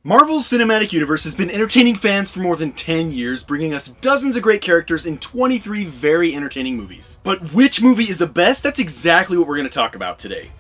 Marvel's cinematic universe has been entertaining fans for more than 10 years, bringing us dozens of great characters in 23 very entertaining movies. But which movie is the best? That's exactly what we're going to talk about today.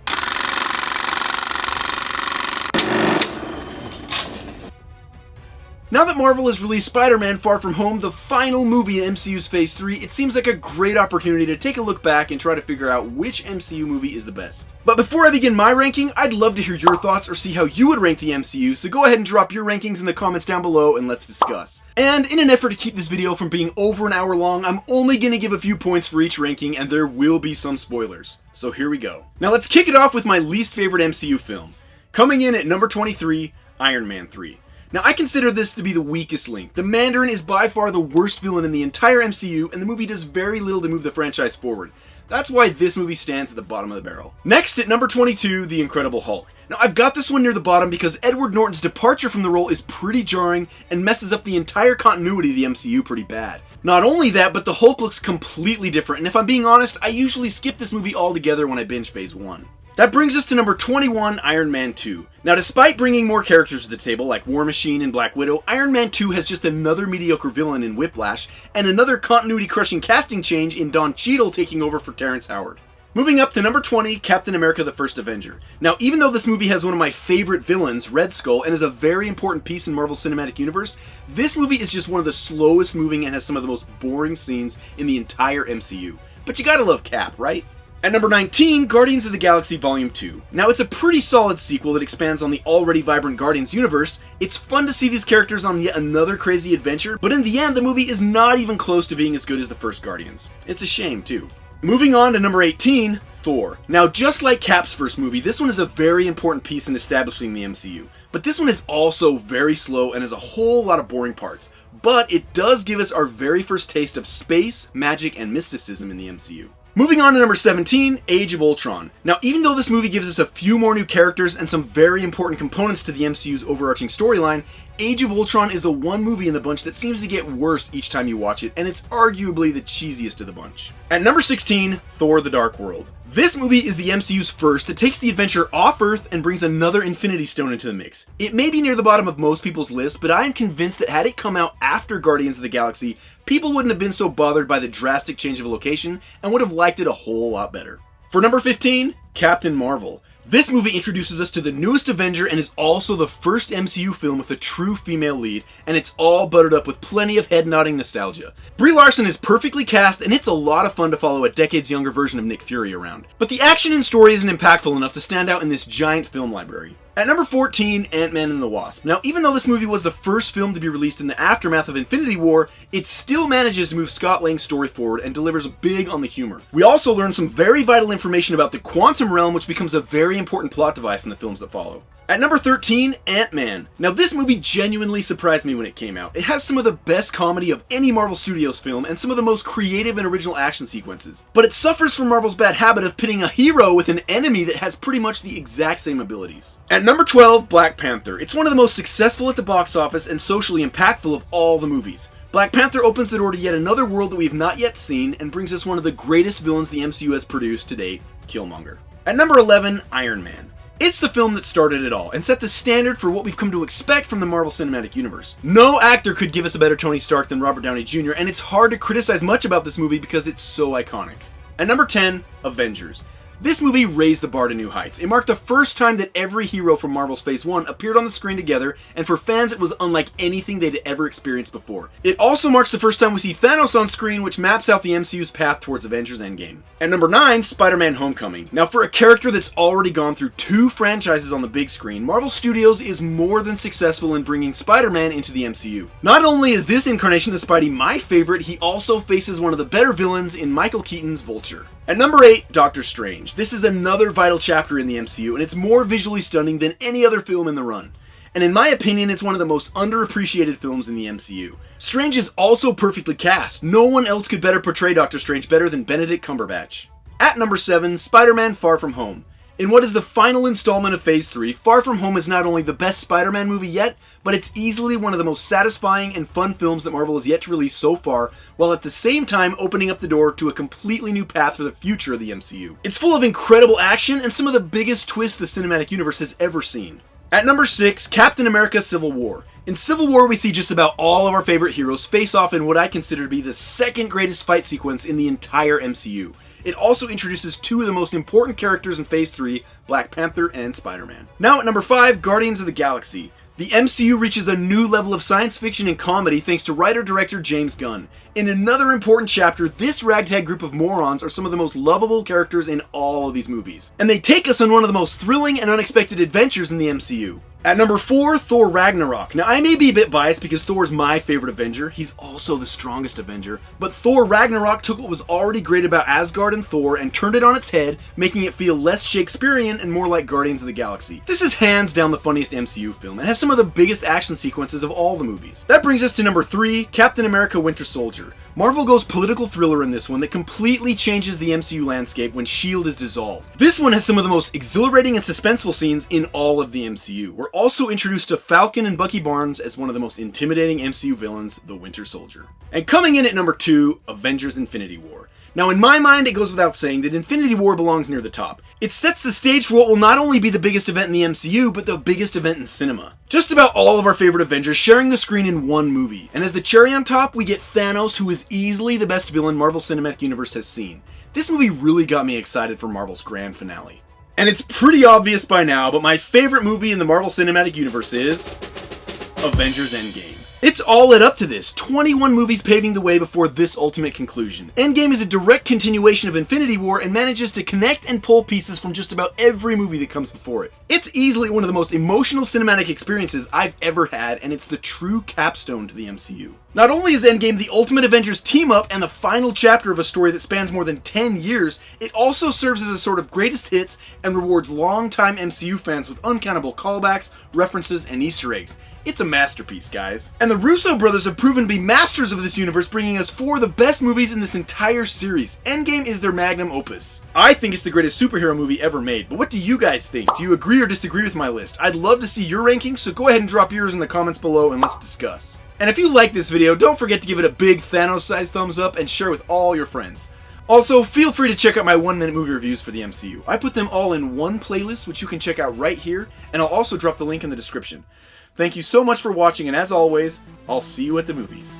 Now that Marvel has released Spider-Man Far From Home, the final movie in MCU's Phase 3, it seems like a great opportunity to take a look back and try to figure out which MCU movie is the best. But before I begin my ranking, I'd love to hear your thoughts or see how you would rank the MCU, so go ahead and drop your rankings in the comments down below and let's discuss. And in an effort to keep this video from being over an hour long, I'm only going to give a few points for each ranking and there will be some spoilers. So here we go. Now let's kick it off with my least favorite MCU film. Coming in at number 23, Iron Man 3. Now, I consider this to be the weakest link. The Mandarin is by far the worst villain in the entire MCU, and the movie does very little to move the franchise forward. That's why this movie stands at the bottom of the barrel. Next, at number 22, The Incredible Hulk. Now, I've got this one near the bottom because Edward Norton's departure from the role is pretty jarring and messes up the entire continuity of the MCU pretty bad. Not only that, but the Hulk looks completely different, and if I'm being honest, I usually skip this movie altogether when I binge Phase 1. That brings us to number 21, Iron Man 2. Now, despite bringing more characters to the table like War Machine and Black Widow, Iron Man 2 has just another mediocre villain in Whiplash, and another continuity-crushing casting change in Don Cheadle taking over for Terrence Howard. Moving up to number 20, Captain America the First Avenger. Now, even though this movie has one of my favorite villains, Red Skull, and is a very important piece in Marvel's Cinematic Universe, this movie is just one of the slowest moving and has some of the most boring scenes in the entire MCU. But you gotta love Cap, right? At number 19, Guardians of the Galaxy Volume 2. Now, it's a pretty solid sequel that expands on the already vibrant Guardians universe. It's fun to see these characters on yet another crazy adventure, but in the end, the movie is not even close to being as good as the first Guardians. It's a shame, too. Moving on to number 18, Thor. Now, just like Cap's first movie, this one is a very important piece in establishing the MCU. But this one is also very slow and has a whole lot of boring parts. But it does give us our very first taste of space, magic, and mysticism in the MCU. Moving on to number 17, Age of Ultron. Now, even though this movie gives us a few more new characters and some very important components to the MCU's overarching storyline, Age of Ultron is the one movie in the bunch that seems to get worse each time you watch it, and it's arguably the cheesiest of the bunch. At number 16, Thor: The Dark World. This movie is the MCU's first that takes the adventure off Earth and brings another Infinity Stone into the mix. It may be near the bottom of most people's lists, but I am convinced that had it come out after Guardians of the Galaxy, people wouldn't have been so bothered by the drastic change of location and would have liked it a whole lot better. For number 15, Captain Marvel. This movie introduces us to the newest Avenger and is also the first MCU film with a true female lead, and it's all buttered up with plenty of head-nodding nostalgia. Brie Larson is perfectly cast, and it's a lot of fun to follow a decades younger version of Nick Fury around. But the action and story isn't impactful enough to stand out in this giant film library. At number 14, Ant-Man and the Wasp. Now, even though this movie was the first film to be released in the aftermath of Infinity War, it still manages to move Scott Lang's story forward and delivers big on the humor. We also learn some very vital information about the quantum realm, which becomes a very important plot device in the films that follow. At number 13, Ant-Man. Now, this movie genuinely surprised me when it came out. It has some of the best comedy of any Marvel Studios film and some of the most creative and original action sequences. But it suffers from Marvel's bad habit of pitting a hero with an enemy that has pretty much the exact same abilities. At number 12, Black Panther. It's one of the most successful at the box office and socially impactful of all the movies. Black Panther opens the door to yet another world that we've not yet seen and brings us one of the greatest villains the MCU has produced to date, Killmonger. At number 11, Iron Man. It's the film that started it all, and set the standard for what we've come to expect from the Marvel Cinematic Universe. No actor could give us a better Tony Stark than Robert Downey Jr., and it's hard to criticize much about this movie because it's so iconic. At number 10, Avengers. This movie raised the bar to new heights. It marked the first time that every hero from Marvel's Phase 1 appeared on the screen together, and for fans it was unlike anything they'd ever experienced before. It also marks the first time we see Thanos on screen, which maps out the MCU's path towards Avengers Endgame. At number 9, Spider-Man Homecoming. Now, for a character that's already gone through 2 franchises on the big screen, Marvel Studios is more than successful in bringing Spider-Man into the MCU. Not only is this incarnation of Spidey my favorite, he also faces one of the better villains in Michael Keaton's Vulture. At number 8, Doctor Strange. This is another vital chapter in the MCU, and it's more visually stunning than any other film in the run. And in my opinion, it's one of the most underappreciated films in the MCU. Strange is also perfectly cast. No one else could better portray Doctor Strange better than Benedict Cumberbatch. At number 7, Spider-Man Far From Home. In what is the final installment of Phase 3, Far From Home is not only the best Spider-Man movie yet, but it's easily one of the most satisfying and fun films that Marvel has yet to release so far, while at the same time opening up the door to a completely new path for the future of the MCU. It's full of incredible action and some of the biggest twists the cinematic universe has ever seen. At number 6, Captain America Civil War. In Civil War, we see just about all of our favorite heroes face off in what I consider to be the second greatest fight sequence in the entire MCU. It also introduces two of the most important characters in Phase 3, Black Panther and Spider-Man. Now at number 5, Guardians of the Galaxy. The MCU reaches a new level of science fiction and comedy thanks to writer-director James Gunn. In another important chapter, this ragtag group of morons are some of the most lovable characters in all of these movies. And they take us on one of the most thrilling and unexpected adventures in the MCU. At number 4, Thor Ragnarok. Now I may be a bit biased because Thor is my favorite Avenger, he's also the strongest Avenger, but Thor Ragnarok took what was already great about Asgard and Thor and turned it on its head, making it feel less Shakespearean and more like Guardians of the Galaxy. This is hands down the funniest MCU film and has some of the biggest action sequences of all the movies. That brings us to number 3, Captain America Winter Soldier. Marvel goes political thriller in this one that completely changes the MCU landscape when S.H.I.E.L.D. is dissolved. This one has some of the most exhilarating and suspenseful scenes in all of the MCU. We're also introduced to Falcon and Bucky Barnes as one of the most intimidating MCU villains, the Winter Soldier. And coming in at number 2, Avengers Infinity War. Now in my mind, it goes without saying that Infinity War belongs near the top. It sets the stage for what will not only be the biggest event in the MCU, but the biggest event in cinema. Just about all of our favorite Avengers sharing the screen in one movie. And as the cherry on top, we get Thanos, who is easily the best villain Marvel Cinematic Universe has seen. This movie really got me excited for Marvel's grand finale. And it's pretty obvious by now, but my favorite movie in the Marvel Cinematic Universe is Avengers Endgame. It's all led up to this, 21 movies paving the way before this ultimate conclusion. Endgame is a direct continuation of Infinity War and manages to connect and pull pieces from just about every movie that comes before it. It's easily one of the most emotional cinematic experiences I've ever had, and it's the true capstone to the MCU. Not only is Endgame the ultimate Avengers team-up and the final chapter of a story that spans more than 10 years, it also serves as a sort of greatest hits and rewards longtime MCU fans with uncountable callbacks, references, and Easter eggs. It's a masterpiece, guys. And the Russo brothers have proven to be masters of this universe, bringing us 4 of the best movies in this entire series. Endgame is their magnum opus. I think it's the greatest superhero movie ever made, but what do you guys think? Do you agree or disagree with my list? I'd love to see your rankings, so go ahead and drop yours in the comments below and let's discuss. And if you like this video, don't forget to give it a big Thanos-sized thumbs up and share with all your friends. Also, feel free to check out my 1-minute movie reviews for the MCU. I put them all in one playlist, which you can check out right here, and I'll also drop the link in the description. Thank you so much for watching, and as always, I'll see you at the movies.